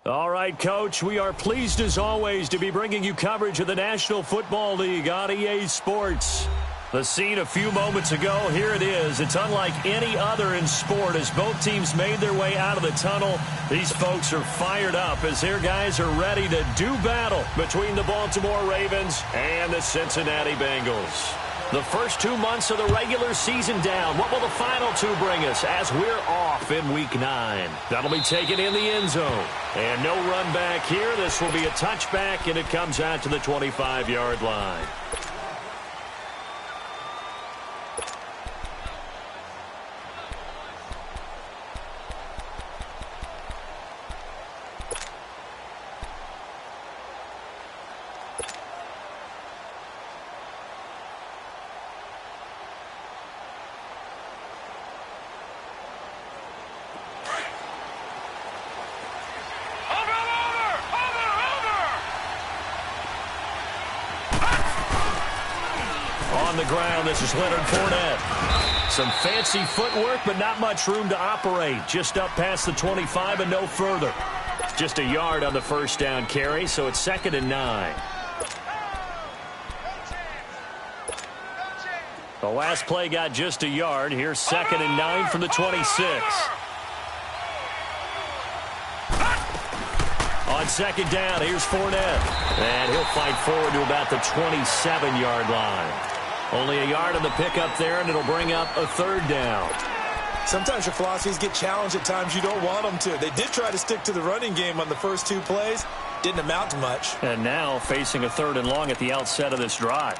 All right, Coach, we are pleased as always to be bringing you coverage of the National Football League on EA Sports. The scene a few moments ago, here it is. It's unlike any other in sport as both teams made their way out of the tunnel. These folks are fired up as their guys are ready to do battle between the Baltimore Ravens and the Cincinnati Bengals. The first 2 months of the regular season down. What will the final two bring us as we're off in Week 9? That'll be taken in the end zone. And no run back here. This will be a touchback, and it comes out to the 25-yard line. On the ground, this is Leonard Fournette. Some fancy footwork, but not much room to operate. Just up past the 25 and no further. Just a yard on the first down carry, so it's 2nd and 9. The last play got just a yard. Here's 2nd and 9 from the 26. On 2nd down, here's Fournette. And he'll fight forward to about the 27-yard line. Only a yard on the pickup there, and it'll bring up a 3rd down. Sometimes your philosophies get challenged at times you don't want them to. They did try to stick to the running game on the first 2 plays. Didn't amount to much. And now facing a 3rd and long at the outset of this drive.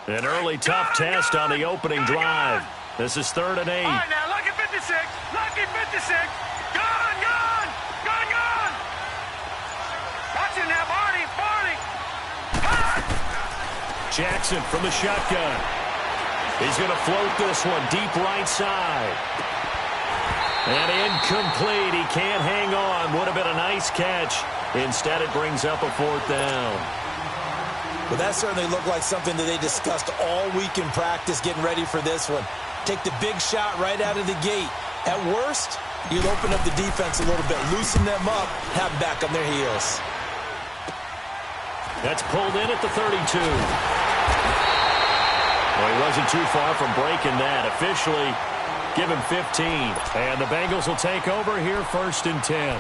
An early tough test on the opening drive. This is 3rd and 8. All right, now, lucky 56. Lucky 56. Gone, gone. Gone, gone. Watch it now, Barney. Barney. Jackson from the shotgun. He's going to float this one deep right side. And incomplete. He can't hang on. Would have been a nice catch. Instead, it brings up a 4th down. Well, that certainly looked like something that they discussed all week in practice getting ready for this one. Take the big shot right out of the gate. At worst, you'll open up the defense a little bit, loosen them up, have them back on their heels. That's pulled in at the 32. Well, he wasn't too far from breaking that. Officially, give him 15. And the Bengals will take over here 1st and 10.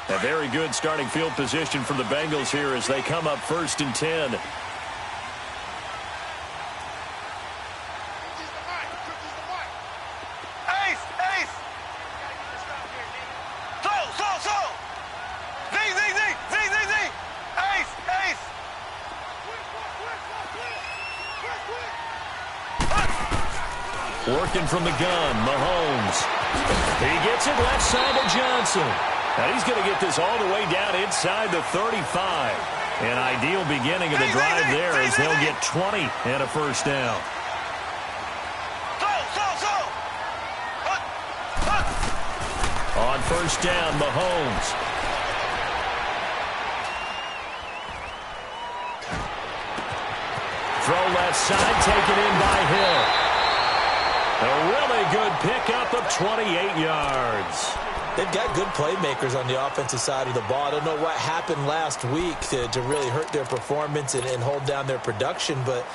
A very good starting field position for the Bengals here as they come up 1st and 10. Ace, ace. Slow, slow, slow. Z, Z, Z, Z, Z, Z. Ace, ace. Working from the gun, Mahomes. He gets it left side to Johnson. Now he's going to get this all the way down inside the 35. An ideal beginning of the drive there as they'll get 20 and a 1st down. On 1st down, Mahomes. Throw left side, taken in by Hill. A really good pickup of 28 yards. They've got good playmakers on the offensive side of the ball. I don't know what happened last week to really hurt their performance and hold down their production, but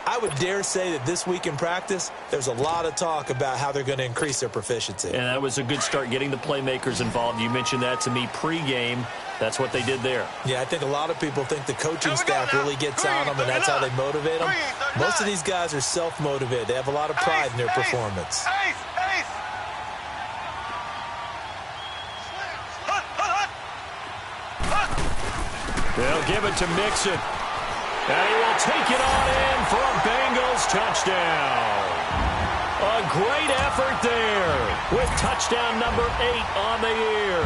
I would dare say that this week in practice, there's a lot of talk about how they're going to increase their proficiency. And that was a good start getting the playmakers involved. You mentioned that to me pregame. That's what they did there. Yeah, I think a lot of people think the coaching staff really gets on them, and that's how they motivate them. Most of these guys are self-motivated. They have a lot of pride in their performance. They'll give it to Mixon. And he will take it on in for a Bengals touchdown. A great effort there with touchdown number 8 on the year.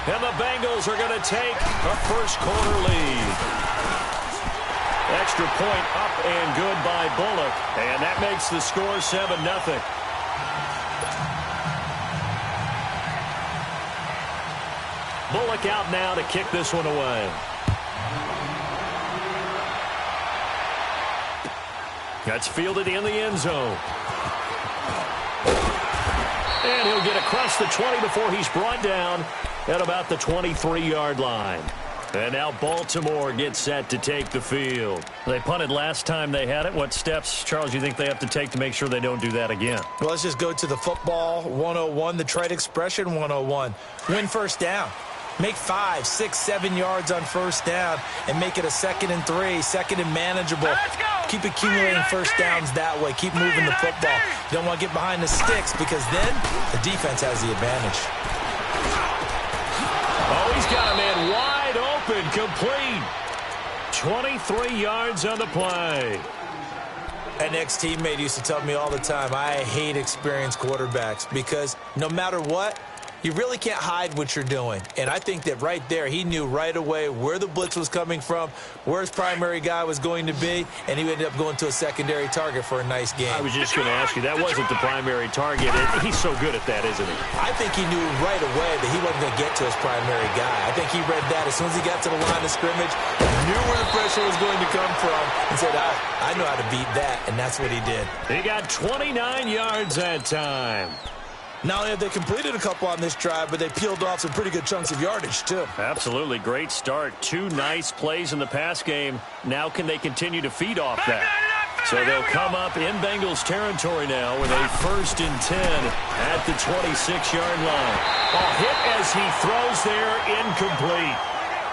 And the Bengals are going to take a first-quarter lead. Extra point up and good by Bullock. And that makes the score 7-0. Bullock out now to kick this one away. That's fielded in the end zone. And he'll get across the 20 before he's brought down at about the 23-yard line. And now Baltimore gets set to take the field. They punted last time they had it. What steps, Charles, you think they have to take to make sure they don't do that again? Well, let's just go to the football 101, the trite expression 101. Win first down. Make 5, 6, 7 yards on first down and make it a 2nd and 3, 2nd and manageable. Keep accumulating first downs that way. Keep moving the football. You don't want to get behind the sticks because then the defense has the advantage. Oh, he's got a man wide open, complete. 23 yards on the play. An ex-teammate used to tell me all the time, I hate experienced quarterbacks because no matter what, you really can't hide what you're doing. And I think that right there, he knew right away where the blitz was coming from, where his primary guy was going to be, and he ended up going to a secondary target for a nice game. I was just going to ask you, that wasn't the primary target. He's so good at that, isn't he? I think he knew right away that he wasn't going to get to his primary guy. I think he read that as soon as he got to the line of scrimmage, knew where the pressure was going to come from, and said, I know how to beat that, and that's what he did. He got 29 yards that time. Not only have they completed a couple on this drive, but they peeled off some pretty good chunks of yardage, too. Absolutely. Great start. 2 nice plays in the pass game. Now can they continue to feed off that? So they'll come up in Bengals territory now with a 1st and 10 at the 26-yard line. Hit as he throws there, incomplete.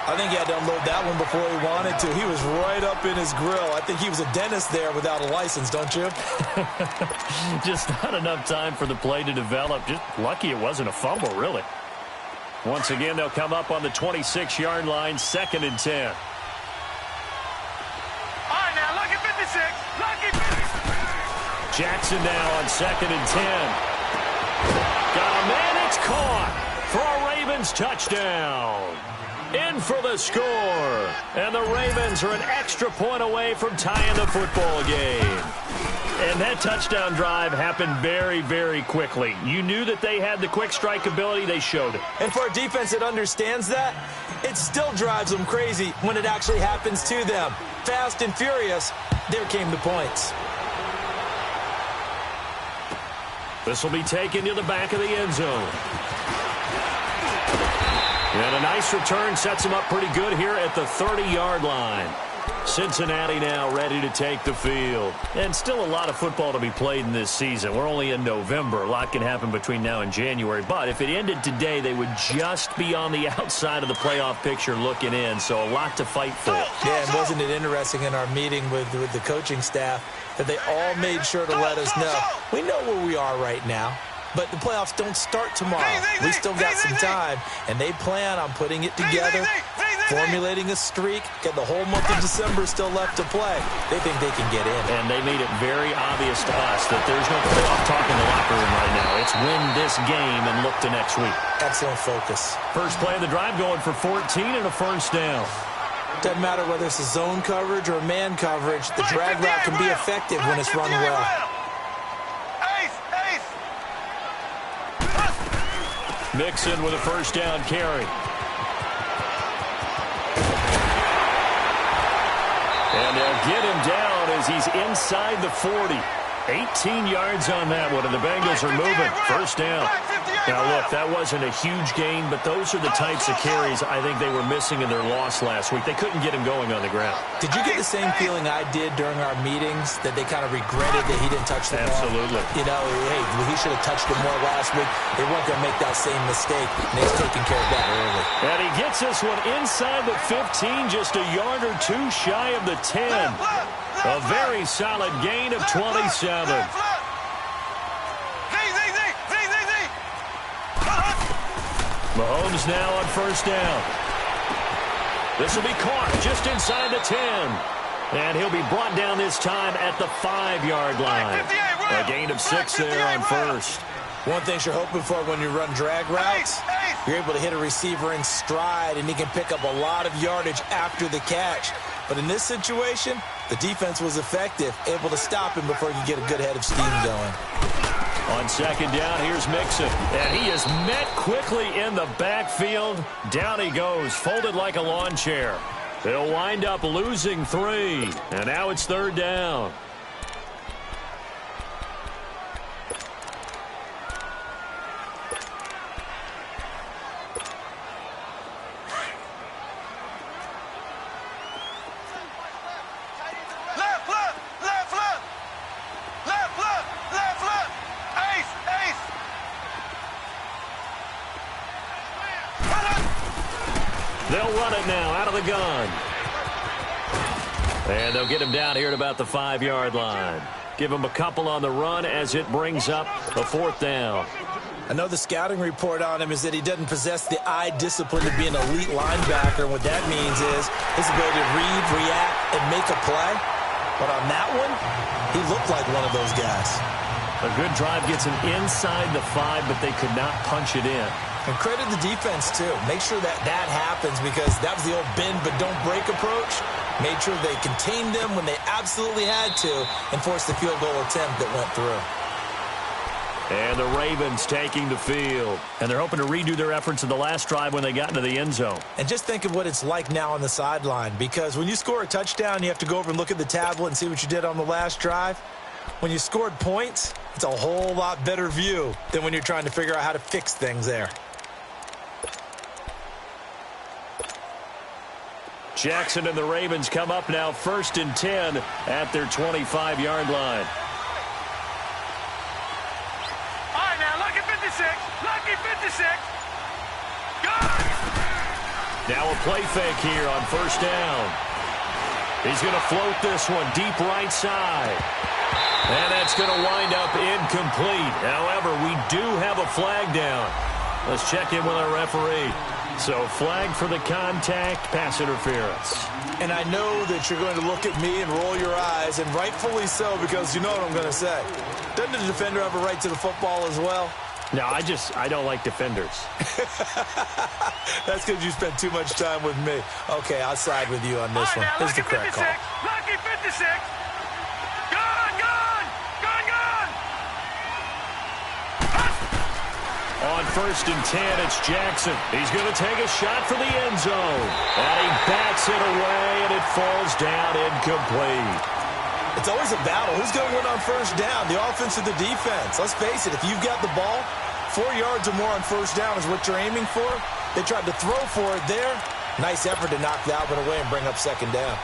I think he had to unload that one before he wanted to. He was right up in his grill. I think he was a dentist there without a license, don't you? Just not enough time for the play to develop. Just lucky it wasn't a fumble, really. Once again, they'll come up on the 26-yard line, 2nd and 10. All right, now, lucky 56. Lucky 56. Jackson now on 2nd and 10. Got a man, it's caught for a Ravens touchdown. In for the score. And the Ravens are an extra point away from tying the football game. And that touchdown drive happened very, very quickly. You knew that they had the quick strike ability. They showed it. And for a defense that understands that, it still drives them crazy when it actually happens to them. Fast and furious, there came the points. This will be taken to the back of the end zone. And a nice return sets him up pretty good here at the 30-yard line. Cincinnati now ready to take the field. And still a lot of football to be played in this season. We're only in November. A lot can happen between now and January. But if it ended today, they would just be on the outside of the playoff picture looking in. So a lot to fight for. Yeah, and wasn't it interesting in our meeting with the coaching staff that they all made sure to let us know, we know where we are right now. But the playoffs don't start tomorrow. We still got some time, and they plan on putting it together, formulating a streak, get the whole month of December still left to play. They think they can get in. And they made it very obvious to us that there's no playoff talk in the locker room right now. It's win this game and look to next week. Excellent focus. First play of the drive going for 14 and a first down. Doesn't matter whether it's a zone coverage or man coverage, the drag route can be effective when it's run well. Mixon with a first down carry. And they'll get him down as he's inside the 40. 18 yards on that one, and the Bengals are moving. First down. Now, look, that wasn't a huge gain, but those are the types of carries I think they were missing in their loss last week. They couldn't get him going on the ground. Did you get the same feeling I did during our meetings, that they kind of regretted that he didn't touch the ball? Absolutely. You know, hey, he should have touched it more last week. They weren't going to make that same mistake, and he's taking care of that early. And he gets this one inside the 15, just a yard or two shy of the 10. A very solid gain of 27. Mahomes now on first down. This will be caught just inside the 10. And he'll be brought down this time at the 5-yard line. A gain of 6 there on first. One thing you're hoping for when you run drag routes, You're able to hit a receiver in stride, and he can pick up a lot of yardage after the catch. But in this situation, the defense was effective, able to stop him before he could get a good head of steam going. On second down, here's Mixon. And he is met quickly in the backfield. Down he goes, folded like a lawn chair. They'll wind up losing 3. And now it's third down. They'll run it now out of the gun. And they'll get him down here at about the 5-yard line. Give him a couple on the run as it brings up a fourth down. I know the scouting report on him is that he doesn't possess the eye discipline to be an elite linebacker. And what that means is his ability to read, react, and make a play. But on that one, he looked like one of those guys. A good drive gets him inside the 5, but they could not punch it in. And credit the defense, too. Make sure that that happens because that was the old bend but don't break approach. Made sure they contained them when they absolutely had to and forced the field goal attempt that went through. And the Ravens taking the field. And they're hoping to redo their efforts in the last drive when they got into the end zone. And just think of what it's like now on the sideline because when you score a touchdown, you have to go over and look at the tablet and see what you did on the last drive. When you scored points, it's a whole lot better view than when you're trying to figure out how to fix things there. Jackson and the Ravens come up now 1st and 10 at their 25-yard line. All right, now, lucky 56. Lucky 56. Good. Now a play fake here on first down. He's going to float this one deep right side. And that's going to wind up incomplete. However, we do have a flag down. Let's check in with our referee. So flag for the contact, pass interference. And I know that you're going to look at me and roll your eyes, and rightfully so, because you know what I'm going to say. Doesn't the defender have a right to the football as well? No, I don't like defenders. That's because you spent too much time with me. Okay, I'll side with you on this one. Here's the correct call. Lucky 56. Gone, gone, gone, gone. On 1st and 10, it's Jackson. He's going to take a shot for the end zone. And he bats it away, and it falls down incomplete. It's always a battle. Who's going to win on first down, the offense or the defense? Let's face it, if you've got the ball, 4 yards or more on first down is what you're aiming for. They tried to throw for it there. Nice effort to knock that one away and bring up second down.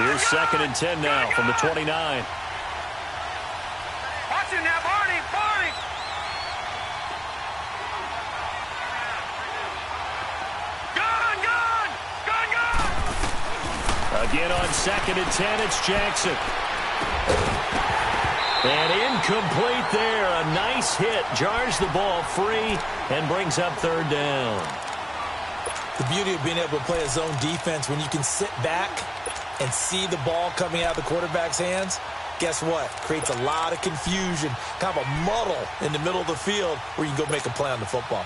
Here's 2nd and 10 now from the 29. Watch him now, Barney, Barney. Gone, gone, gone, gone. Again on 2nd and 10, it's Jackson. And incomplete there. A nice hit. Jars the ball free and brings up third down. The beauty of being able to play a zone defense when you can sit back and see the ball coming out of the quarterback's hands, guess what? Creates a lot of confusion, kind of a muddle in the middle of the field where you can go make a play on the football.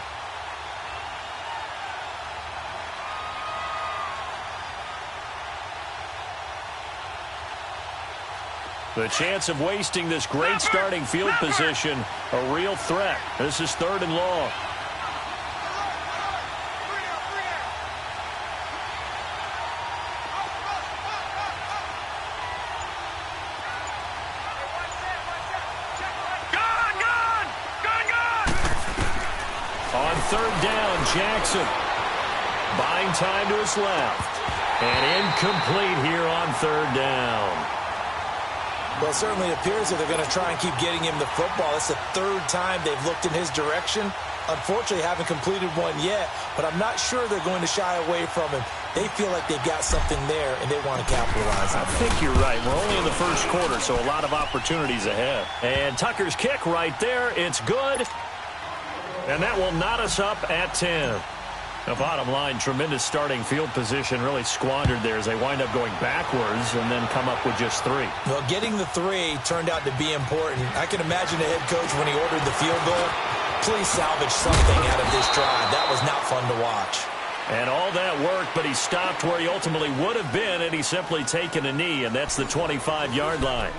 The chance of wasting this great starting field position, a real threat. This is 3rd and long. Gone, gone, gone, gone. On 3rd down, Jackson. Buying time to his left. And incomplete here on 3rd down. Well, it certainly appears that they're going to try and keep getting him the football. It's the 3rd time they've looked in his direction. Unfortunately, haven't completed one yet, but I'm not sure they're going to shy away from him. They feel like they've got something there, and they want to capitalize on it. I think you're right. We're only in the first quarter, so a lot of opportunities ahead. And Tucker's kick right there. It's good. And that will knot us up at 10. The bottom line, tremendous starting field position, really squandered there as they wind up going backwards and then come up with just 3. Well, getting the 3 turned out to be important. I can imagine the head coach when he ordered the field goal Please salvage something out of this drive. That was not fun to watch. And all that work, but he stopped where he ultimately would have been, and he's simply taken a knee, and that's the 25-yard line.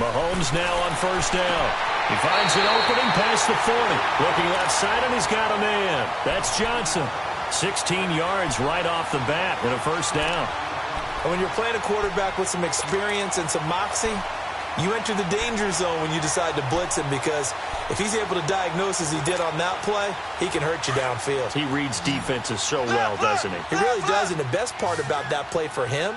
Mahomes now on first down. He finds an opening past the 40. Looking left side, and he's got a man. That's Johnson. 16 yards right off the bat and a first down. And when you're playing a quarterback with some experience and some moxie, you enter the danger zone when you decide to blitz him, because if he's able to diagnose as he did on that play, he can hurt you downfield. He reads defenses so well, doesn't he? He really does, and the best part about that play for him,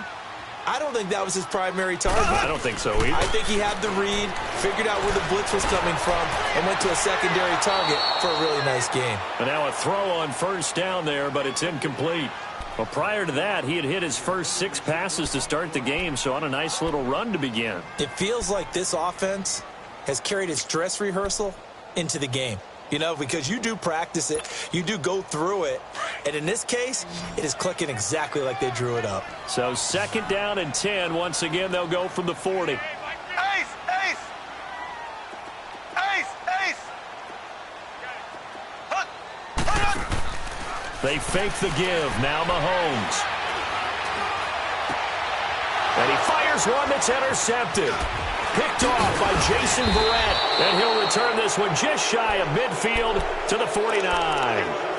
I don't think that was his primary target. I don't think so either. I think he had the read, figured out where the blitz was coming from, and went to a secondary target for a really nice game. And now a throw on first down there, but it's incomplete. Well, prior to that, he had hit his first 6 passes to start the game, so on a nice little run to begin. It feels like this offense has carried its dress rehearsal into the game. You know, because you do practice it, you do go through it, and in this case, it is clicking exactly like they drew it up. So second down and 10. Once again, they'll go from the 40. Ace! Ace! Ace! Ace! Hunt! Hunt! They fake the give. Now Mahomes. And he fires one that's intercepted. Picked off by Jason Verrett. And he'll return this one just shy of midfield to the 49.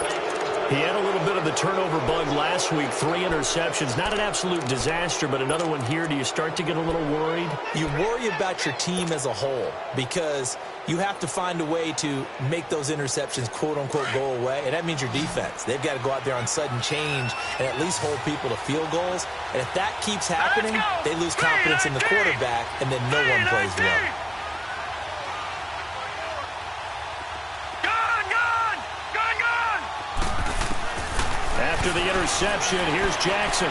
He had a little bit of the turnover bug last week. 3 interceptions. Not an absolute disaster, but another one here. Do you start to get a little worried? You worry about your team as a whole, because you have to find a way to make those interceptions, quote-unquote, go away, and that means your defense. They've got to go out there on sudden change and at least hold people to field goals. And if that keeps happening, they lose confidence in the quarterback, and then no one plays well. After the interception, here's Jackson.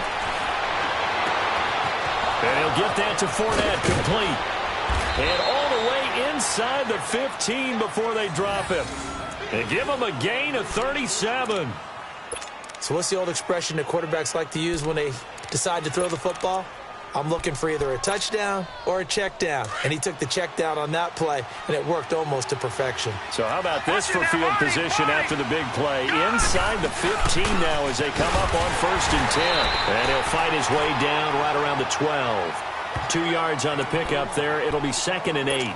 And he'll get that to Fournette, complete. And all the way inside the 15 before they drop him. They give him a gain of 37. So what's the old expression that quarterbacks like to use when they decide to throw the football? I'm looking for either a touchdown or a check down. And he took the check down on that play, and it worked almost to perfection. So how about this for field position after the big play? Inside the 15 now as they come up on first and 10. And he'll fight his way down right around the 12. 2 yards on the pickup there. It'll be second and 8.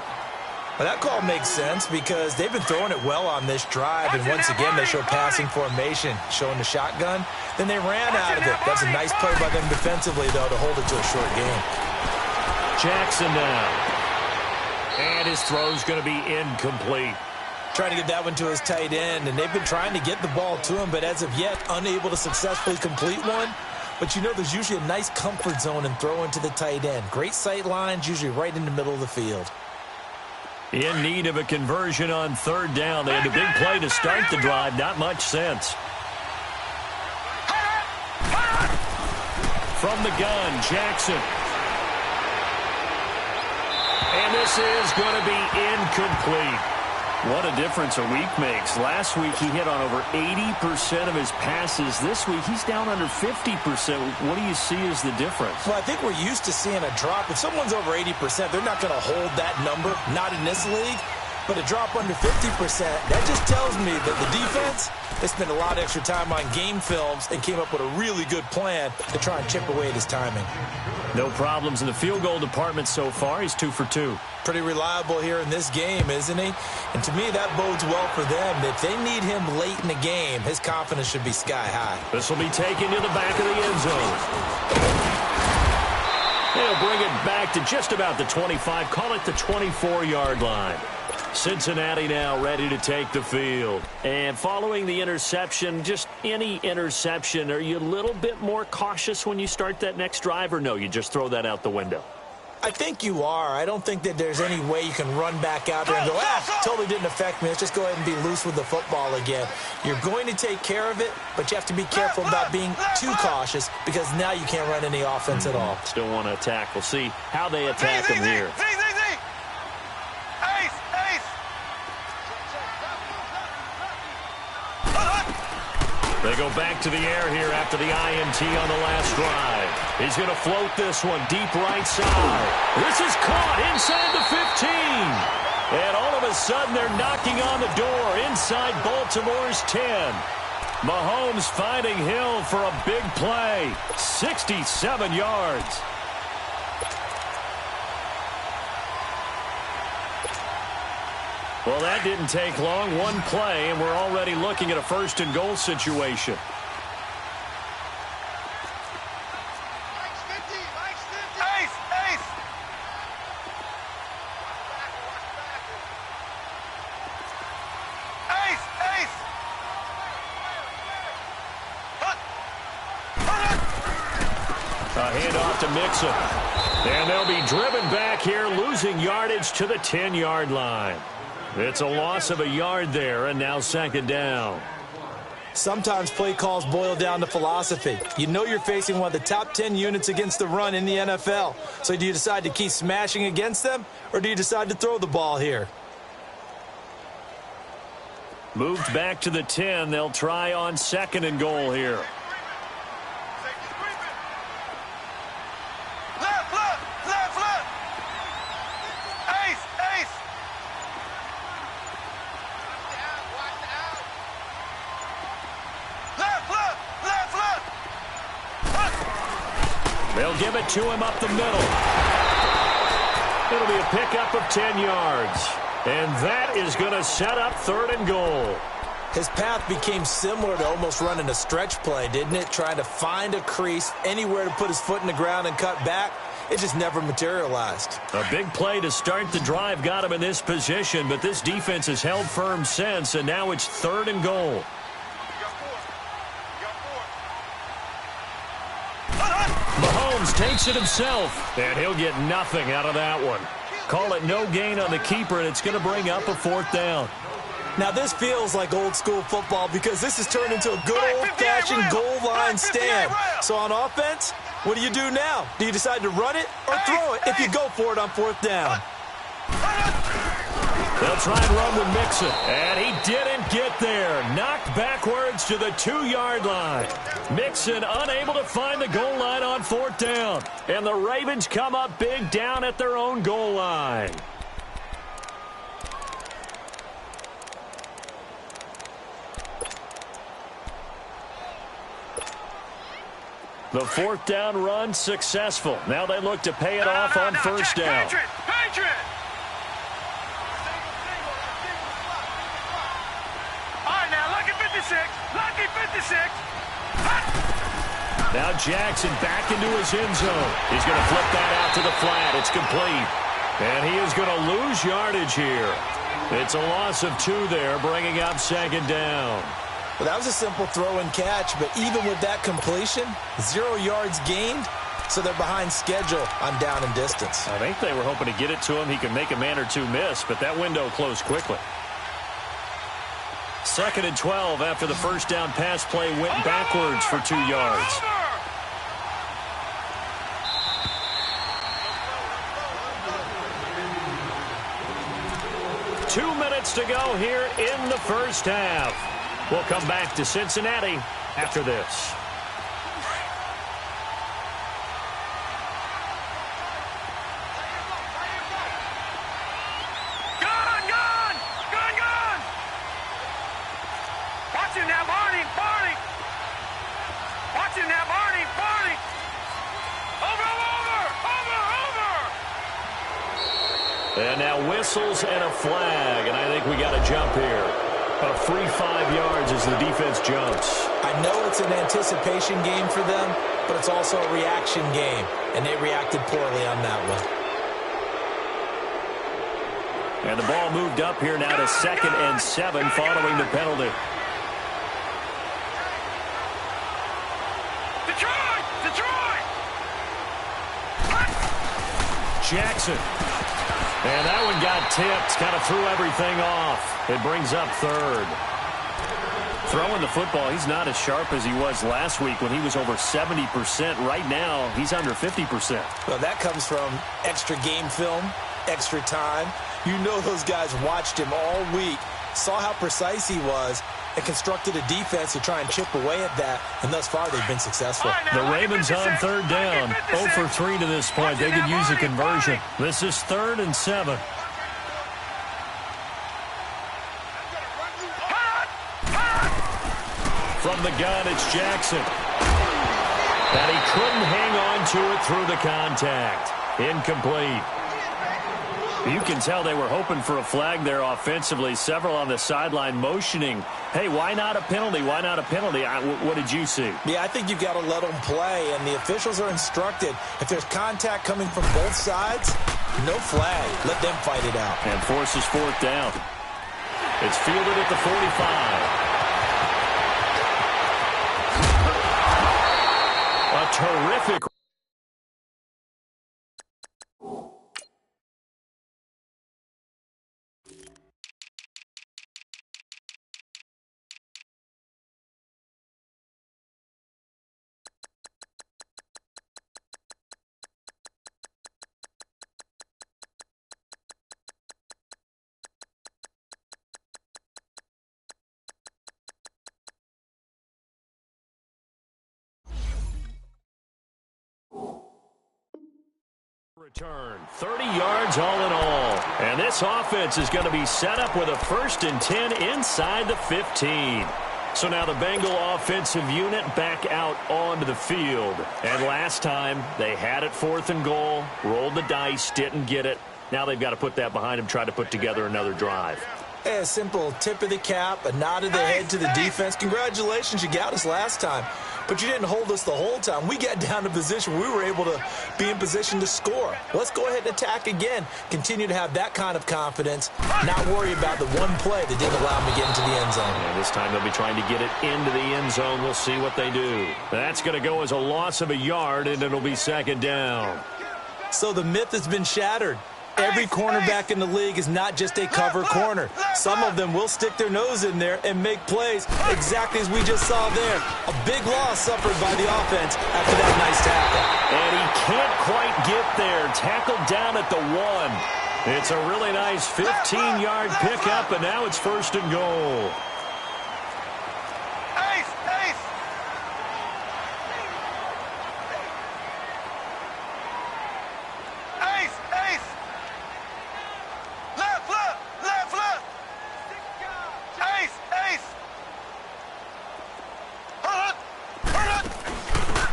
Well, that call makes sense because they've been throwing it well on this drive, and once again they show passing formation, showing the shotgun. Then they ran out of it. That's a nice play by them defensively, though, to hold it to a short game. Jackson now. And his throw's going to be incomplete. Trying to get that one to his tight end, and they've been trying to get the ball to him, but as of yet, unable to successfully complete one. But you know there's usually a nice comfort zone in throwing to the tight end. Great sight lines, usually right in the middle of the field. In need of a conversion on third down. They had a big play to start the drive. Not much sense. From the gun, Jackson. And this is going to be incomplete. What a difference a week makes. Last week he hit on over 80% of his passes. This week he's down under 50%. What do you see as the difference? Well, I think we're used to seeing a drop. If someone's over 80%, they're not going to hold that number, not in this league. But a drop under 50%, that just tells me that the defense, they spent a lot of extra time on game films and came up with a really good plan to try and chip away at his timing. No problems in the field goal department so far. He's 2 for 2. Pretty reliable here in this game, isn't he? And to me, that bodes well for them. If they need him late in the game, his confidence should be sky high. This will be taken to the back of the end zone. They'll bring it back to just about the 25. Call it the 24-yard line. Cincinnati now ready to take the field. And following the interception, just any interception, are you a little bit more cautious when you start that next drive, or no, you just throw that out the window? I think you are. I don't think that there's any way you can run back out there and go, totally didn't affect me. Let's just go ahead and be loose with the football again. You're going to take care of it, but you have to be careful about being too cautious because now you can't run any offense at all. Still want to attack. We'll see how they attack him here. They go back to the air here after the INT on the last drive. He's going to float this one deep right side. This is caught inside the 15. And all of a sudden, they're knocking on the door inside Baltimore's 10. Mahomes finding Hill for a big play. 67 yards. Well, that didn't take long. One play, and we're already looking at a first-and-goal situation. A handoff to Mixon. And they'll be driven back here, losing yardage to the 10-yard line. It's a loss of a yard there, and now second down. Sometimes play calls boil down to philosophy. You know you're facing one of the top 10 units against the run in the NFL. So do you decide to keep smashing against them, or do you decide to throw the ball here? Moved back to the 10. They'll try on second and goal here. They'll give it to him up the middle. It'll be a pickup of 10 yards. And that is going to set up third and goal. His path became similar to almost running a stretch play, didn't it? Trying to find a crease, anywhere to put his foot in the ground and cut back. It just never materialized. A big play to start the drive got him in this position, but this defense has held firm since, and now it's third and goal. Mahomes takes it himself, and he'll get nothing out of that one. Call it no gain on the keeper, and it's going to bring up a fourth down. Now, this feels like old-school football because this has turned into a good old-fashioned goal line stand. So on offense, what do you do now? Do you decide to run it or throw it if you go for it on fourth down? They'll try and run with Mixon, and he didn't get there. Knocked backwards to the 2-yard line. Mixon unable to find the goal line on fourth down. And the Ravens come up big down at their own goal line. The fourth down run successful. Now they look to pay it off on first down. Patriot! All right, now, lucky 56. Lucky 56. Now Jackson back into his end zone. He's going to flip that out to the flat. It's complete. And he is going to lose yardage here. It's a loss of 2 there, bringing up second down. Well, that was a simple throw and catch, but even with that completion, 0 yards gained, so they're behind schedule on down and distance. I think they were hoping to get it to him. He could make a man or two miss, but that window closed quickly. Second and 12 after the first down pass play went backwards for 2 yards. 2 minutes to go here in the first half. We'll come back to Cincinnati after this. Gone! Watch him now, Barney! Watch him now, Barney! Over! And now whistles and a flag, and I think we got a jump here. A free 5 yards as the defense jumps. I know it's an anticipation game for them, but it's also a reaction game, and they reacted poorly on that one. And the ball moved up here now to 2nd and 7 following the penalty. Detroit! Jackson. And that one got tipped, kind of threw everything off. It brings up third. Throwing the football, he's not as sharp as he was last week when he was over 70%. Right now, he's under 50%. Well, that comes from extra game film, extra time. You know those guys watched him all week, saw how precise he was, and constructed a defense to try and chip away at that, and thus far they've been successful. The Ravens on third down, 0 for 3 to this point. They could use a conversion. This is 3rd and 7. From the gun, it's Jackson. And he couldn't hang on to it through the contact. Incomplete. You can tell they were hoping for a flag there offensively. Several on the sideline motioning, hey, why not a penalty? Why not a penalty? What did you see? Yeah, I think you've got to let them play, and the officials are instructed. If there's contact coming from both sides, no flag. Let them fight it out. And forces 4th down. It's fielded at the 45. A terrific. Return, 30 yards all in all. And this offense is going to be set up with a 1st and 10 inside the 15. So now the Bengal offensive unit back out onto the field. And last time, they had it 4th and goal, rolled the dice, didn't get it. Now they've got to put that behind them, try to put together another drive. Hey, a simple tip of the cap, a nod of the head to the defense. Congratulations, you got us last time. But you didn't hold us the whole time. We got down to position. We were able to be in position to score. Let's go ahead and attack again. Continue to have that kind of confidence. Not worry about the one play that didn't allow them to get into the end zone. And this time they'll be trying to get it into the end zone. We'll see what they do. That's going to go as a loss of a yard, and it'll be 2nd down. So the myth has been shattered. Every cornerback in the league is not just a cover corner. Some of them will stick their nose in there and make plays exactly as we just saw there. A big loss suffered by the offense after that nice tackle. And he can't quite get there. Tackled down at the 1. It's a really nice 15-yard pickup, and now it's 1st and goal.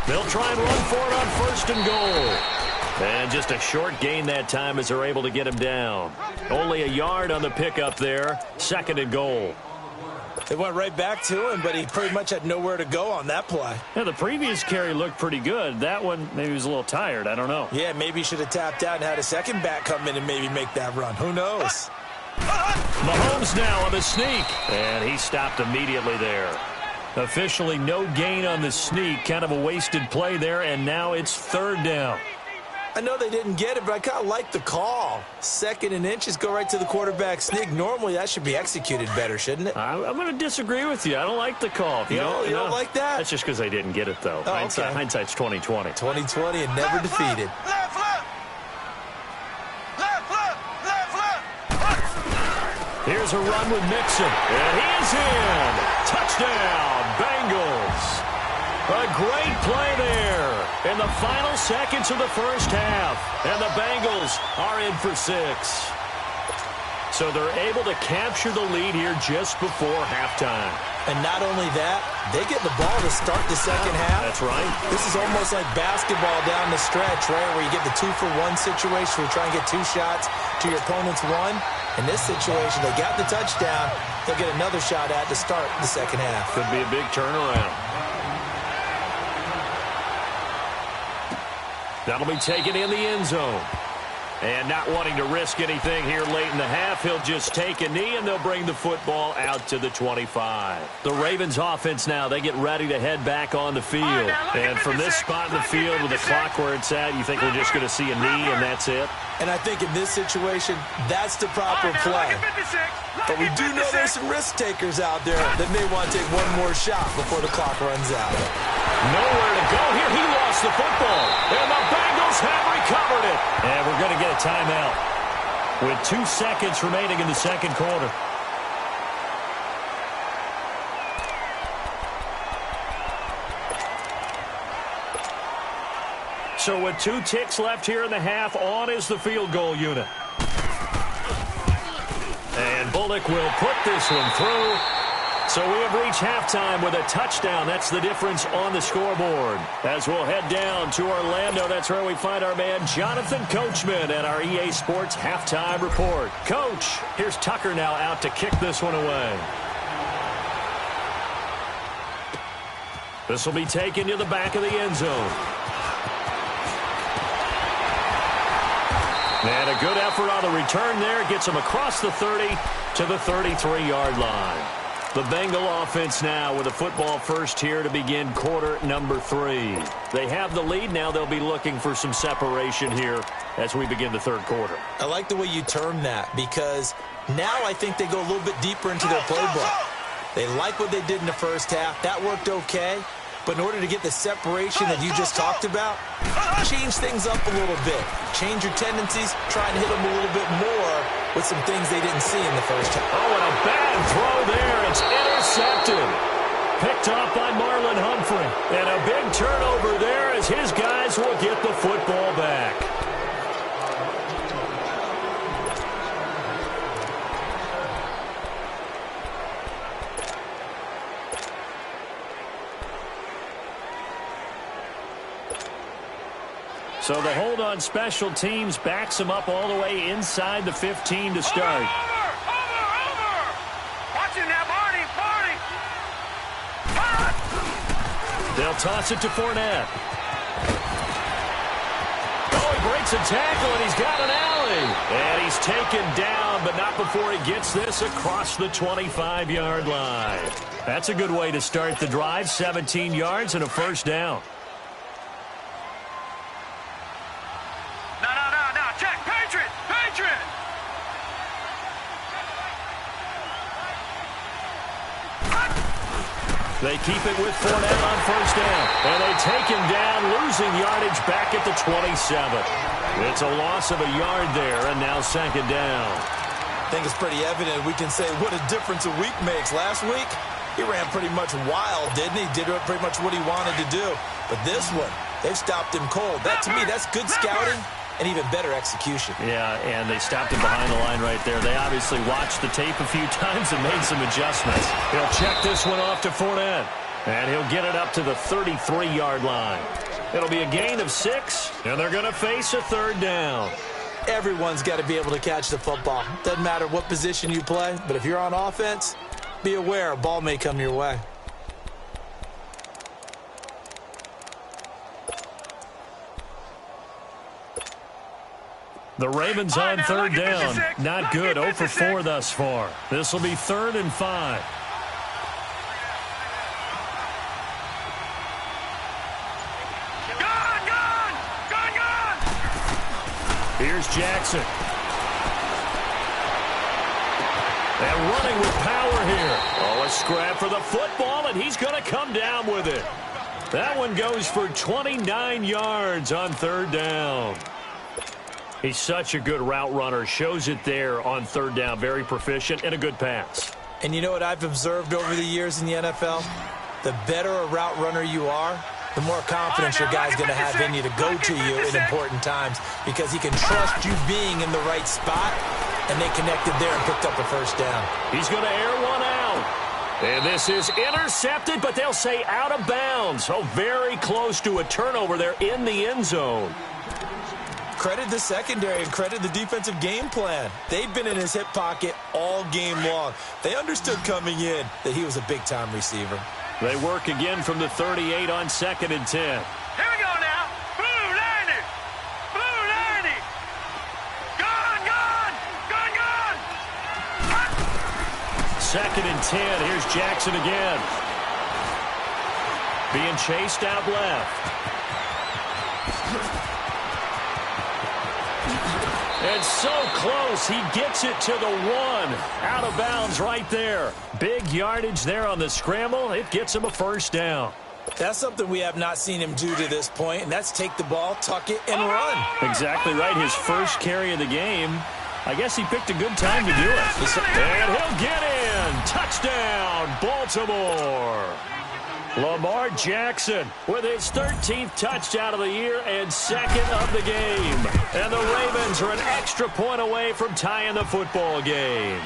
They'll try and run for it on 1st and goal. And just a short gain that time as they're able to get him down. Only a yard on the pickup there. 2nd and goal. They went right back to him, but he pretty much had nowhere to go on that play. Yeah, the previous carry looked pretty good. That one, maybe he was a little tired. I don't know. Yeah, maybe he should have tapped out and had a second back come in and maybe make that run. Who knows? Mahomes now on the sneak. And he stopped immediately there. Officially no gain on the sneak. Kind of a wasted play there, and now it's 3rd down. I know they didn't get it, but I kind of like the call. 2nd and inches, go right to the quarterback sneak. Normally, that should be executed better, shouldn't it? I'm going to disagree with you. I don't like the call. You don't like that? That's just because they didn't get it, though. Oh, okay. Hindsight's 2020. 2020 and never defeated. Here's a run with Mixon, and he is in. Touchdown, Bengals. A great play there in the final seconds of the first half, and the Bengals are in for 6. So they're able to capture the lead here just before halftime. And not only that, they get the ball to start the second half. That's right. This is almost like basketball down the stretch, right, where you get the 2-for-1 situation where you try and get 2 shots to your opponent's 1. In this situation, they got the touchdown. They'll get another shot at to start the second half. Could be a big turnaround. That'll be taken in the end zone. And not wanting to risk anything here late in the half, he'll just take a knee, and they'll bring the football out to the 25. The Ravens offense now, they get ready to head back on the field. And from this spot in the field with the clock where it's at, you think we're just going to see a knee and that's it? And I think in this situation, that's the proper play. But we do know there's some risk takers out there that may want to take one more shot before the clock runs out. Nowhere to go here. He lost the football. And the Bengals have recovered it. And we're going to get a timeout with 2 seconds remaining in the second quarter. So with 2 ticks left here in the half, on is the field goal unit. And Bullock will put this one through. So we have reached halftime with a touchdown. That's the difference on the scoreboard. As we'll head down to Orlando, that's where we find our man Jonathan Coachman at our EA Sports Halftime Report. Coach, here's Tucker now out to kick this one away. This will be taken to the back of the end zone. And a good effort on the return there. Gets him across the 30 to the 33-yard line. The Bengal offense now with a football first here to begin quarter number 3. They have the lead. Now they'll be looking for some separation here as we begin the third quarter. I like the way you term that because now I think they go a little bit deeper into their playbook. They like what they did in the first half. That worked okay. But in order to get the separation that you just talked about, change things up a little bit. Change your tendencies, try and hit them a little bit more with some things they didn't see in the first half. Oh, and a bad throw there. It's intercepted. Picked off by Marlon Humphrey. And a big turnover there as his guys will get the football back. So the hold on special teams backs him up all the way inside the 15 to start. Over! Watching that, Marty! They'll toss it to Fournette. Oh, he breaks a tackle, and he's got an alley. And he's taken down, but not before he gets this across the 25-yard line. That's a good way to start the drive. 17 yards and a first down. They keep it with Fournette on first down. And they take him down, losing yardage back at the 27. It's a loss of a yard there, and now second down. I think it's pretty evident we can say what a difference a week makes. Last week, he ran pretty much wild, didn't he? Did pretty much what he wanted to do. But this one, they've stopped him cold. That, to me, that's good scouting and even better execution. Yeah, and they stopped him behind the line right there. They obviously watched the tape a few times and made some adjustments. He'll check this one off to Fournette, and he'll get it up to the 33-yard line. It'll be a gain of 6, and they're going to face a third down. Everyone's got to be able to catch the football. Doesn't matter what position you play, but if you're on offense, be aware a ball may come your way. The Ravens on third down. Not good. 0 for 4 thus far. This will be 3rd and 5. Gone! Here's Jackson. And running with power here. Oh, a scrap for the football, and he's going to come down with it. That one goes for 29 yards on third down. He's such a good route runner. Shows it there on third down. Very proficient and a good pass. And you know what I've observed over the years in the NFL? The better a route runner you are, the more confidence your guy's going to have in you to go to you in important times because he can trust you being in the right spot, and they connected there and picked up the first down. He's going to air one out. And this is intercepted, but they'll say out of bounds. So very close to a turnover there in the end zone. Credit the secondary and credit the defensive game plan. They've been in his hip pocket all game long. They understood coming in that he was a big-time receiver. They work again from the 38 on 2nd and 10. Here we go now. Blue 90. 2nd and 10. Here's Jackson again. Being chased out left. And so close, he gets it to the 1. Out of bounds right there. Big yardage there on the scramble. It gets him a first down. That's something we have not seen him do to this point, and that's take the ball, tuck it, and run. Exactly right. His first carry of the game. I guess he picked a good time to do it. And he'll get in. Touchdown, Baltimore. Lamar Jackson with his 13th touchdown of the year and 2nd of the game. And the Ravens are an extra point away from tying the football game.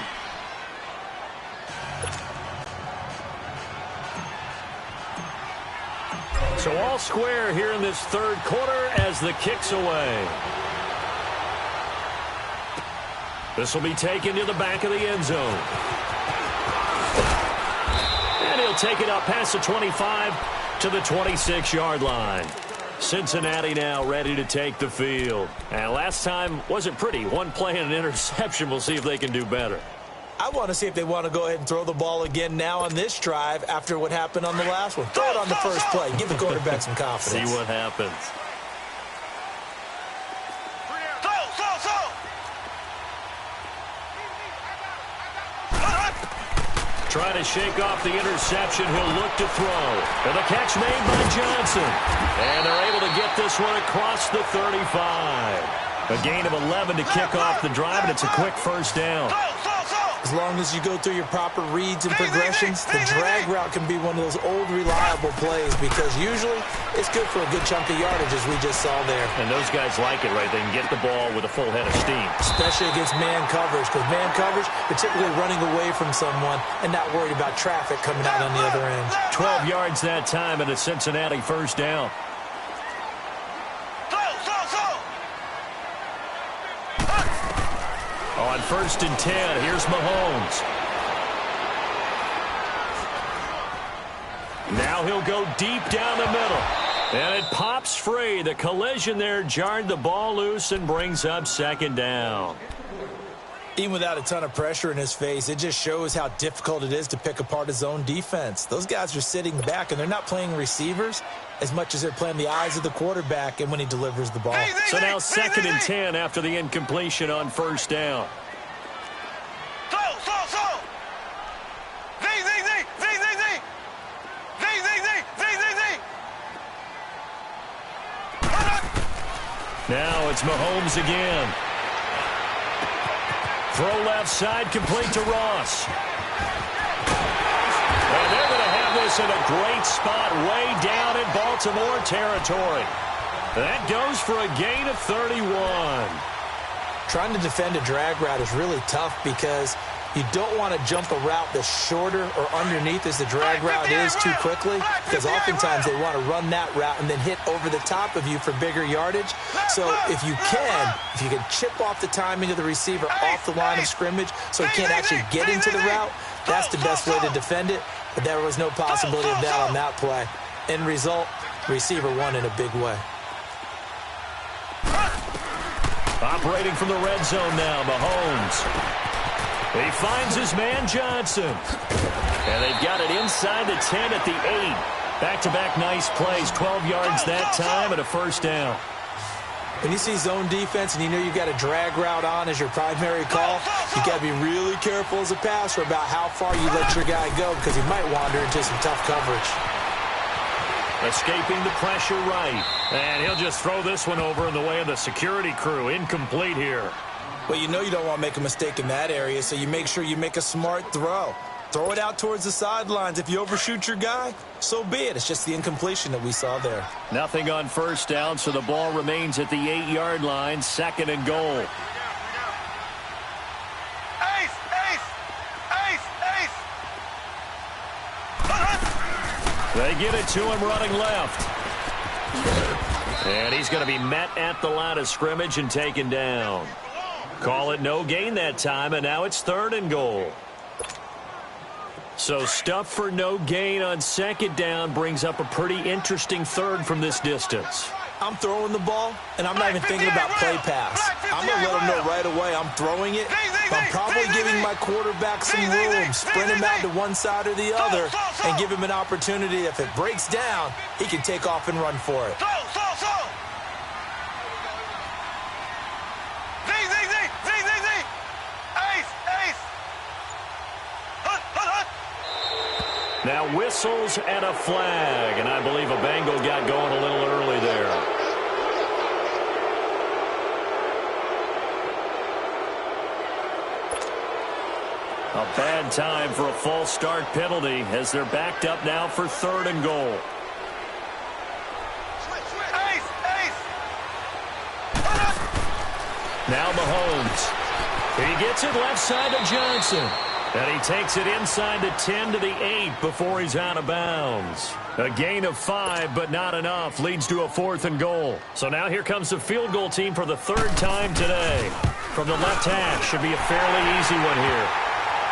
So all square here in this 3rd quarter as the kick's away. This will be taken to the back of the end zone. And he'll take it up past the 25 to the 26-yard line. Cincinnati now ready to take the field. And last time wasn't pretty. One play and an interception. We'll see if they can do better. I want to see if they want to go ahead and throw the ball again now on this drive after what happened on the last one. Throw it on the first play. Give the quarterback some confidence. See what happens. Trying to shake off the interception. He'll look to throw. And the catch made by Johnson. And they're able to get this one across the 35. A gain of 11 to kick off the drive, and it's a quick first down. As long as you go through your proper reads and progressions, the drag route can be one of those old reliable plays because usually it's good for a good chunk of yardage as we just saw there. And those guys like it, right? They can get the ball with a full head of steam. Especially against man coverage because man coverage, particularly running away from someone and not worried about traffic coming out on the other end. 12 yards that time and a Cincinnati first down. On 1st and 10, here's Mahomes. Now he'll go deep down the middle. And it pops free. The collision there jarred the ball loose and brings up 2nd down. Even without a ton of pressure in his face, it just shows how difficult it is to pick apart his own defense. Those guys are sitting back, and they're not playing receivers as much as they're playing the eyes of the quarterback and when he delivers the ball. So now 2nd and 10 after the incompletion on 1st down. Now it's Mahomes again. Throw left side, complete to Ross. And they're going to have this in a great spot way down in Baltimore territory. That goes for a gain of 31. Trying to defend a drag route is really tough because you don't want to jump a route that's shorter or underneath as the drag route is too quickly because oftentimes they want to run that route and then hit over the top of you for bigger yardage. So if you can chip off the timing of the receiver off the line of scrimmage so he can't actually get into the route, that's the best way to defend it. But there was no possibility of that on that play. End result, receiver won in a big way. Operating from the red zone now, Mahomes. He finds his man Johnson. And they've got it inside the 10 at the 8. Back-to-back nice plays, 12 yards that time and a first down. When you see zone defense and you know you've got a drag route on as your primary call, you got to be really careful as a passer about how far you let your guy go because he might wander into some tough coverage. Escaping the pressure right. And he'll just throw this one over in the way of the security crew. Incomplete here. Well, you know you don't want to make a mistake in that area, so you make sure you make a smart throw. Throw it out towards the sidelines. If you overshoot your guy, so be it. It's just the incompletion that we saw there. Nothing on first down, so the ball remains at the 8-yard line, 2nd and goal. Ace, ace, ace, ace. They get it to him running left. And he's going to be met at the line of scrimmage and taken down. Call it no gain that time, and now it's 3rd and goal. So stuff for no gain on 2nd down brings up a pretty interesting 3rd from this distance. I'm throwing the ball, and I'm not even thinking about play pass. I'm going to let them know right away I'm throwing it, I'm probably giving my quarterback some room, sprint him out to one side or the other, and give him an opportunity. If it breaks down, he can take off and run for it. Now whistles and a flag, and I believe a Bengal got going a little early there. A bad time for a false start penalty as they're backed up now for 3rd and goal. Now Mahomes. He gets it left side to Johnson. And he takes it inside the 10 to the 8 before he's out of bounds. A gain of 5, but not enough. Leads to a 4th and goal. So now here comes the field goal team for the 3rd time today. From the left hash. Should be a fairly easy one here.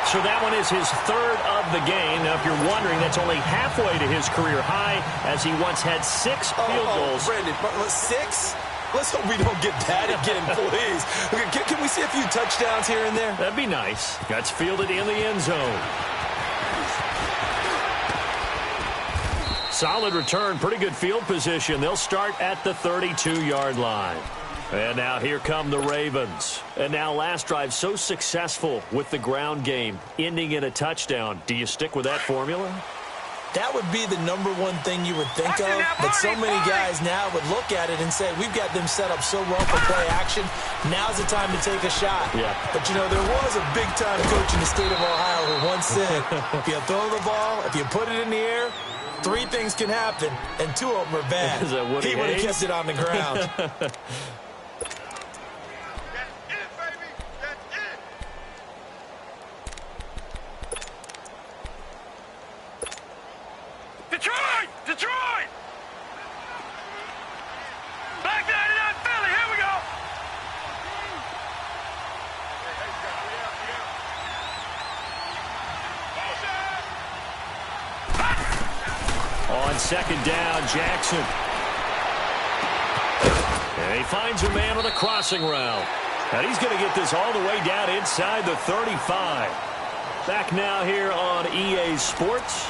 So that one is his 3rd of the game. Now, if you're wondering, that's only halfway to his career high, as he once had 6 field goals. Brandon, 6? Let's hope we don't get that again, please. Can we see a few touchdowns here and there? That'd be nice. That's fielded in the end zone. Solid return, pretty good field position. They'll start at the 32-yard line. And now here come the Ravens. And now last drive so successful with the ground game, ending in a touchdown. Do you stick with that formula? That would be the number one thing you would think of, but so many guys now would look at it and say, we've got them set up so well for play action. Now's the time to take a shot. Yeah. But, you know, there was a big-time coach in the state of Ohio who once said, if you throw the ball, if you put it in the air, 3 things can happen, and 2 of them are bad. Is that what he would have kept it on the ground. Detroit! Back 99 Philly, here we go! On 2nd down, Jackson. And he finds a man on a crossing route. And he's going to get this all the way down inside the 35. Back now here on EA Sports.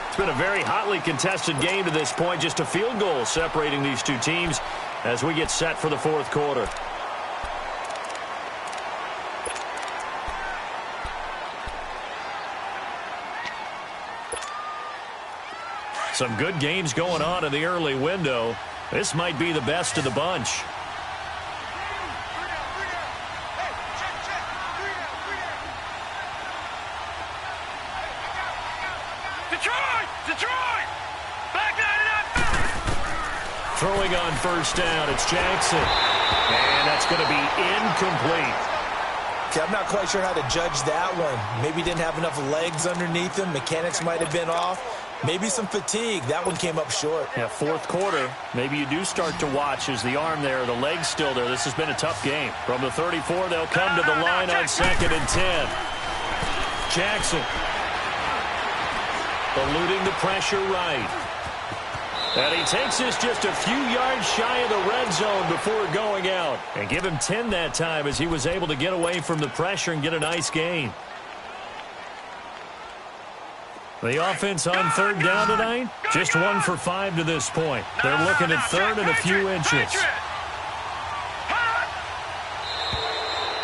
It's been a very hotly contested game to this point. Just a field goal separating these two teams as we get set for the 4th quarter. Some good games going on in the early window. This might be the best of the bunch. Detroit! Back 99 Philly! Throwing on 1st down, it's Jackson. And that's going to be incomplete. Okay, I'm not quite sure how to judge that one. Maybe didn't have enough legs underneath him. Mechanics might have been off. Maybe some fatigue. That one came up short. Yeah, 4th quarter. Maybe you do start to watch as the arm there, the leg's still there. This has been a tough game. From the 34, they'll come to the line on 2nd and 10. Jackson. Eluding the pressure right. And he takes this just a few yards shy of the red zone before going out. And give him 10 that time as he was able to get away from the pressure and get a nice gain. The offense on 3rd down tonight, just 1 for 5 to this point. They're looking at 3rd and a few inches.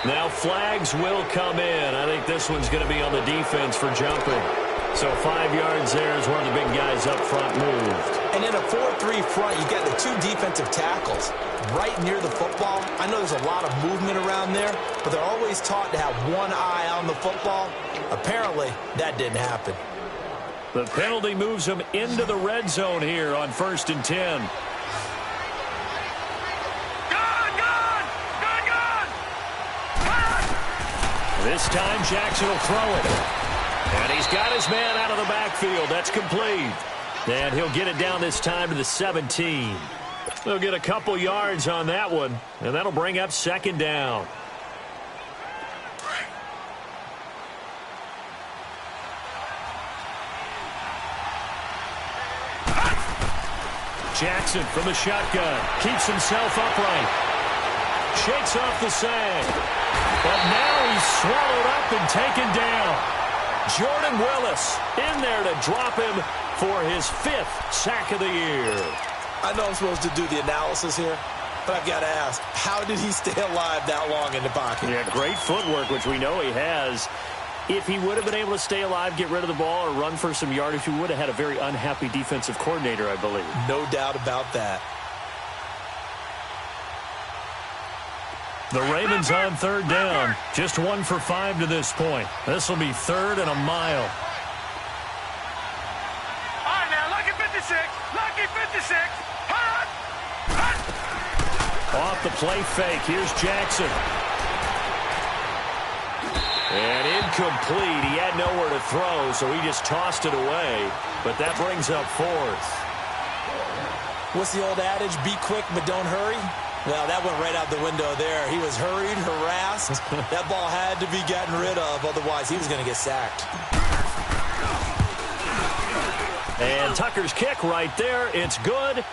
Now flags will come in. I think this one's going to be on the defense for jumping. So 5 yards there as one of the big guys up front moved. And in a 4-3 front, you've got the 2 defensive tackles right near the football. I know there's a lot of movement around there, but they're always taught to have one eye on the football. Apparently, that didn't happen. The penalty moves him into the red zone here on 1st and 10. This time, Jackson will throw it. And he's got his man out of the backfield. That's complete. And he'll get it down this time to the 17. They'll get a couple yards on that one, and that'll bring up 2nd down. Jackson from the shotgun keeps himself upright. Shakes off the sag. But now he's swallowed up and taken down. Jordan Willis in there to drop him for his 5th sack of the year. I know I'm supposed to do the analysis here, but I've got to ask, how did he stay alive that long in the pocket? Yeah, great footwork, which we know he has. If he would have been able to stay alive, get rid of the ball, or run for some yardage, he would have had a very unhappy defensive coordinator, I believe. No doubt about that. The Ravens on 3rd down. Just 1 for 5 to this point. This will be 3rd and a mile. All right, now, lucky 56. Lucky 56. Hut! Hut! Off the play fake. Here's Jackson. And incomplete. He had nowhere to throw, so he just tossed it away. But that brings up 4th. What's the old adage? Be quick, but don't hurry. Well, that went right out the window there. He was hurried, harassed. That ball had to be gotten rid of, otherwise he was going to get sacked. And Tucker's kick right there. It's good.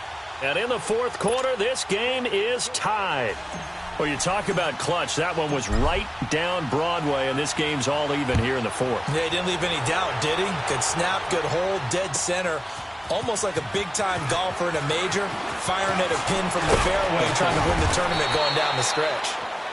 And in the 4th quarter, this game is tied. Well, you talk about clutch. That one was right down Broadway, and this game's all even here in the 4th. Yeah, he didn't leave any doubt, did he? Good snap, good hold, dead center. Almost like a big-time golfer in a major, firing at a pin from the fairway, trying to win the tournament going down the stretch.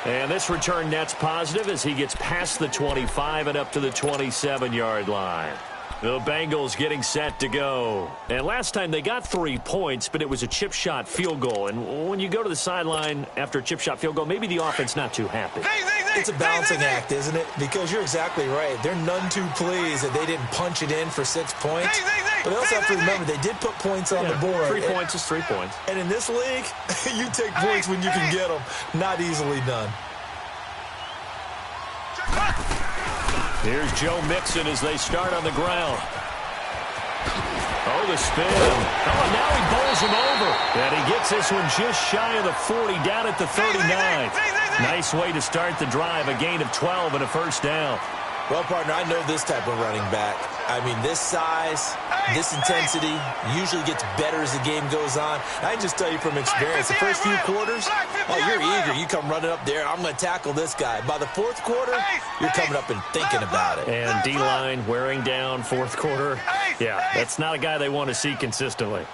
And this return net's positive as he gets past the 25 and up to the 27-yard line. The Bengals getting set to go. And last time they got 3 points, but it was a chip shot field goal. And when you go to the sideline after a chip shot field goal, maybe the offense not too happy. It's a balancing act, isn't it? Because you're exactly right. They're none too pleased that they didn't punch it in for 6 points. But they also have to remember they did put points on the board. 3 points is 3 points. And in this league, you take points when you can get them. Not easily done. Here's Joe Mixon as they start on the ground. Oh, the spin. Oh, and now he bowls him over. And he gets this one just shy of the 40, down at the 39. Nice way to start the drive, a gain of 12 and a 1st down. Well, partner, I know this type of running back. I mean, this size, this intensity usually gets better as the game goes on. I can just tell you from experience, the first few quarters, oh, you're eager. You come running up there, I'm going to tackle this guy. By the 4th quarter, you're coming up and thinking about it. And D-line wearing down 4th quarter. Yeah, that's not a guy they want to see consistently.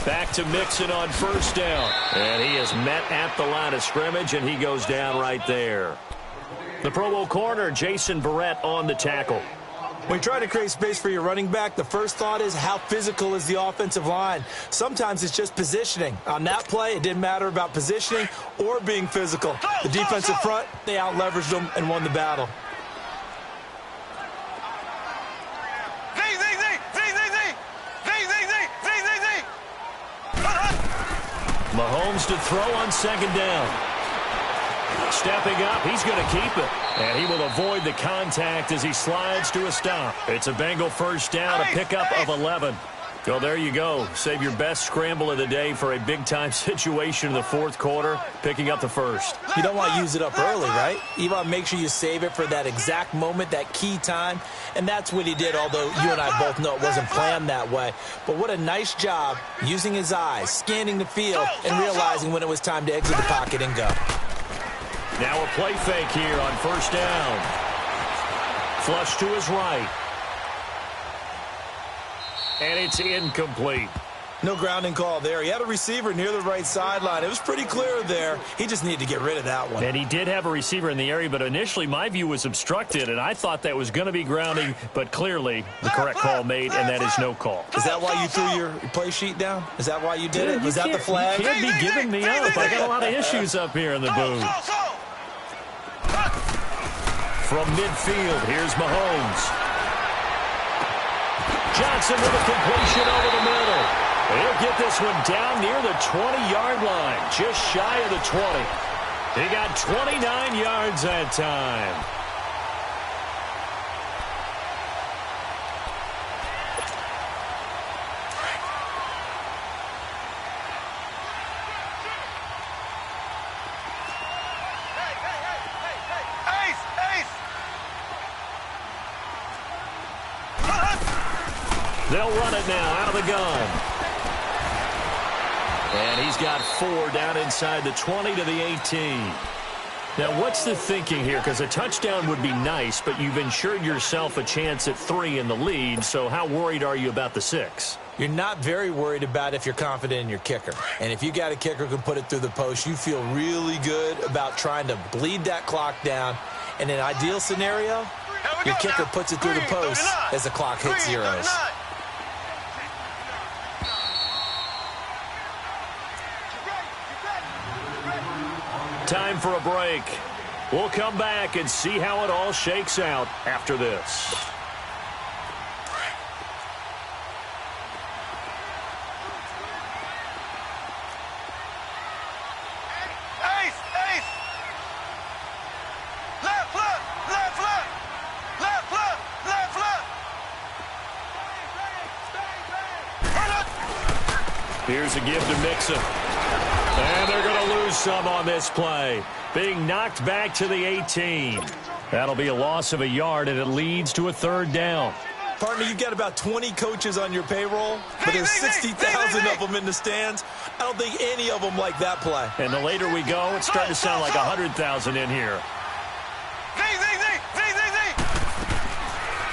Back to Mixon on 1st down. And he is met at the line of scrimmage, and he goes down right there. The Pro Bowl corner, Jason Verrett, on the tackle. When you try to create space for your running back, the first thought is how physical is the offensive line. Sometimes it's just positioning. On that play, it didn't matter about positioning or being physical. The defensive front, they out-leveraged them and won the battle. Mahomes to throw on 2nd down. Stepping up, he's going to keep it. And he will avoid the contact as he slides to a stop. It's a Bengal 1st down, a pickup of 11. So there you go. Save your best scramble of the day for a big-time situation in the 4th quarter, picking up the 1st. You don't want to use it up early, right? You want to make sure you save it for that exact moment, that key time. And that's what he did, although you and I both know it wasn't planned that way. But what a nice job using his eyes, scanning the field, and realizing when it was time to exit the pocket and go. Now a play fake here on 1st down. Flush to his right. And it's incomplete. No grounding call there. He had a receiver near the right sideline. It was pretty clear there. He just needed to get rid of that one. And he did have a receiver in the area, but initially my view was obstructed, and I thought that was going to be grounding, but clearly the correct call made, and that is no call. Is that why you threw your play sheet down? Is that why you did it? Was that the flag? You can't be giving me up. I got a lot of issues up here in the booth. From midfield, here's Mahomes. Johnson with a completion over the middle. He'll get this one down near the 20-yard line, just shy of the 20. He got 29 yards that time. They'll run it now out of the gun. And he's got 4 down inside the 20 to the 18. Now, what's the thinking here? Because a touchdown would be nice, but you've ensured yourself a chance at 3 in the lead, so how worried are you about the 6? You're not very worried about if you're confident in your kicker. And if you got a kicker who can put it through the post, you feel really good about trying to bleed that clock down. In an ideal scenario, your kicker puts it through the post as the clock hits zeros. Time for a break. We'll come back and see how it all shakes out after this. Here's a give to Mixon. And they're going to lose some on this play. Being knocked back to the 18. That'll be a loss of a yard, and it leads to a 3rd down. Partner, you've got about 20 coaches on your payroll, but there's 60,000 of them in the stands. I don't think any of them like that play. And the later we go, it's starting to sound like 100,000 in here.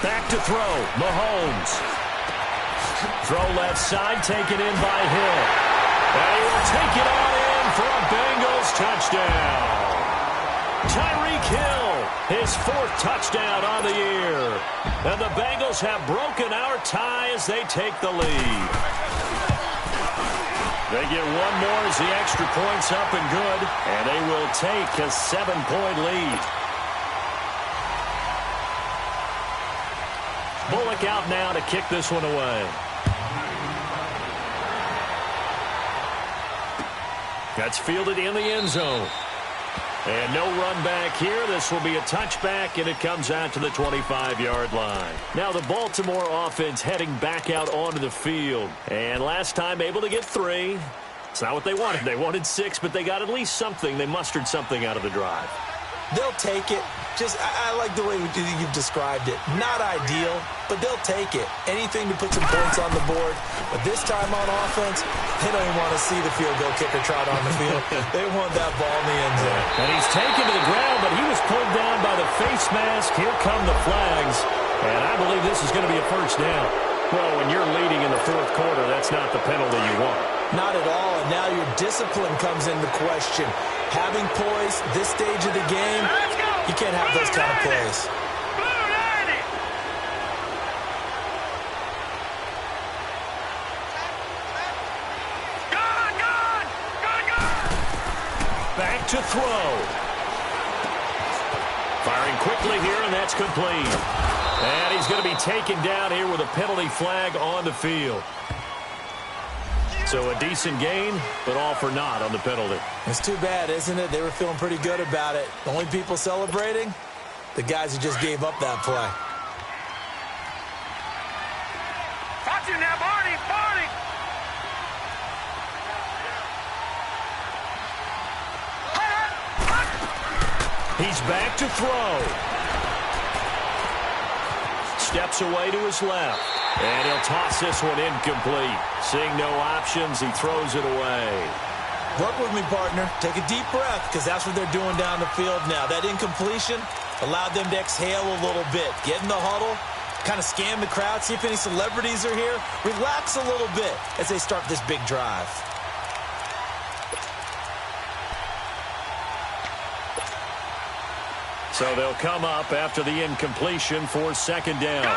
Back to throw, Mahomes. Throw left side, taken in by Hill. And he will take it all in for a Bengals touchdown. Tyreek Hill, his 4th touchdown on the year. And the Bengals have broken our tie as they take the lead. They get one more as the extra point's up and good. And they will take a 7-point lead. Bullock out now to kick this one away. That's fielded in the end zone. And no run back here. This will be a touchback, and it comes out to the 25-yard line. Now the Baltimore offense heading back out onto the field. And last time able to get 3. It's not what they wanted. They wanted 6, but they got at least something. They mustered something out of the drive. They'll take it. I like the way you've described it. Not ideal, but they'll take it. Anything to put some points on the board. But this time on offense, they don't even want to see the field goal kicker trot on the field. They want that ball in the end zone. And he's taken to the ground, but he was pulled down by the face mask. Here come the flags. And I believe this is going to be a 1st down. Well, when you're leading in the 4th quarter, that's not the penalty you want. Not at all. And now your discipline comes into question. Having poise this stage of the game, you can't have those kind of plays. Back to throw. Firing quickly here, and that's complete. And he's going to be taken down here with a penalty flag on the field. So a decent gain, but all for naught on the penalty. It's too bad, isn't it? They were feeling pretty good about it. The only people celebrating, the guys who just gave up that play. Watch it now, Barney, Barney. He's back to throw. Steps away to his left. And he'll toss this one incomplete. Seeing no options, he throws it away. Work with me, partner. Take a deep breath, because that's what they're doing down the field now. That incompletion allowed them to exhale a little bit. Get in the huddle, kind of scan the crowd, see if any celebrities are here. Relax a little bit as they start this big drive. So they'll come up after the incompletion for 2nd down.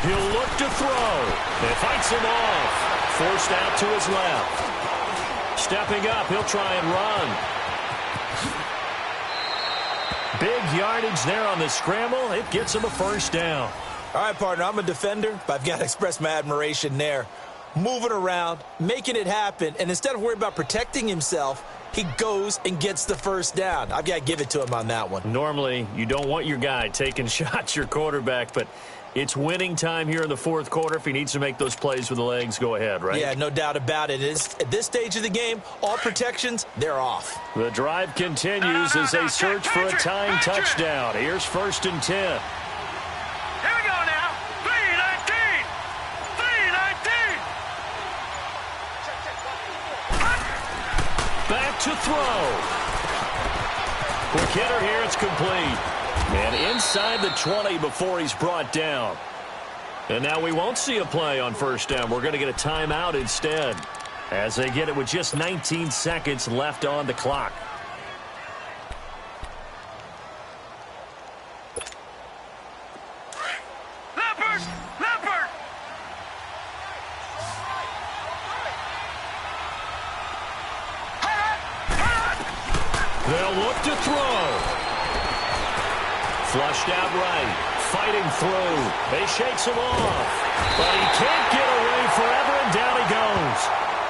He'll look to throw. It fights him off. Forced out to his left. Stepping up, he'll try and run. Big yardage there on the scramble. It gets him a 1st down. All right, partner, I'm a defender, but I've got to express my admiration there. Moving around, making it happen, and instead of worrying about protecting himself, he goes and gets the 1st down. I've got to give it to him on that one. Normally, you don't want your guy taking shots, your quarterback, but It's winning time here in the fourth quarter. If he needs to make those plays with the legs, go ahead, right? Yeah, no doubt about it. At this stage of the game, all protections, they're off. The drive continues as they search for a tying touchdown. Here's 1st and 10. Here we go now. 3-19. 3-19. Back to throw. Quick hitter here. It's complete. And inside the 20 before he's brought down. And now we won't see a play on 1st down. We're going to get a timeout instead as they get it with just 19 seconds left on the clock. Leopard! Leopard! They'll look to throw. Flushed out right. Fighting through. He shakes him off. But he can't get away forever, and down he goes.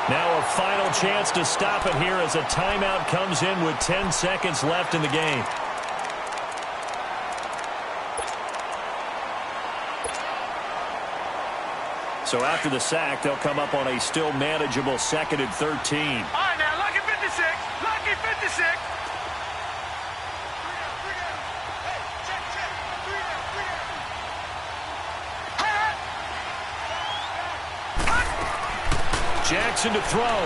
Now a final chance to stop it here as a timeout comes in with 10 seconds left in the game. So after the sack, they'll come up on a still manageable 2nd and 13. All right, now, lucky 56. Lucky 56. Jackson to throw.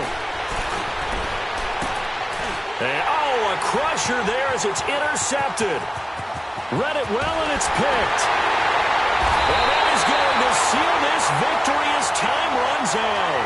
And, a crusher there as it's intercepted. Read it well, and it's picked. Well, that is going to seal this victory as time runs out.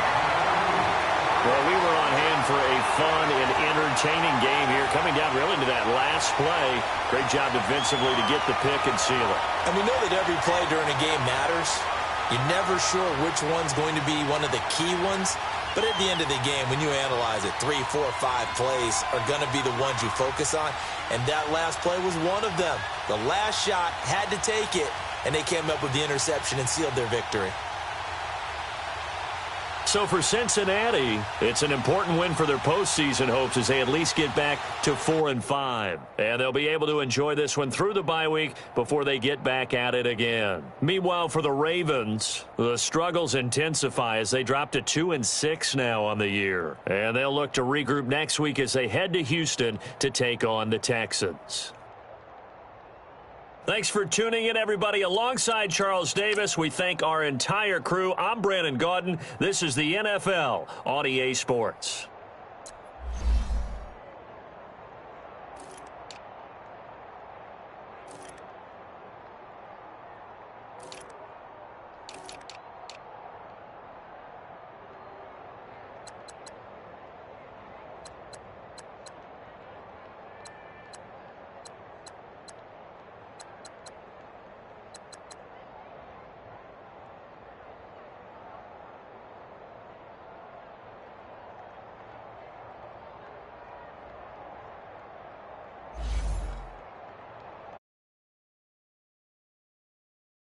Well, we were on hand for a fun and entertaining game here, coming down really to that last play. Great job defensively to get the pick and seal it. And we know that every play during a game matters. You're never sure which one's going to be one of the key ones. But at the end of the game, when you analyze it, 3, 4, 5 plays are going to be the ones you focus on. And that last play was one of them. The last shot had to take it, and they came up with the interception and sealed their victory. So for Cincinnati, it's an important win for their postseason hopes as they at least get back to 4-5. And they'll be able to enjoy this one through the bye week before they get back at it again. Meanwhile, for the Ravens, the struggles intensify as they drop to 2-6 now on the year. And they'll look to regroup next week as they head to Houston to take on the Texans. Thanks for tuning in, everybody. Alongside Charles Davis, we thank our entire crew. I'm Brandon Gaudin. This is the NFL on EA Sports.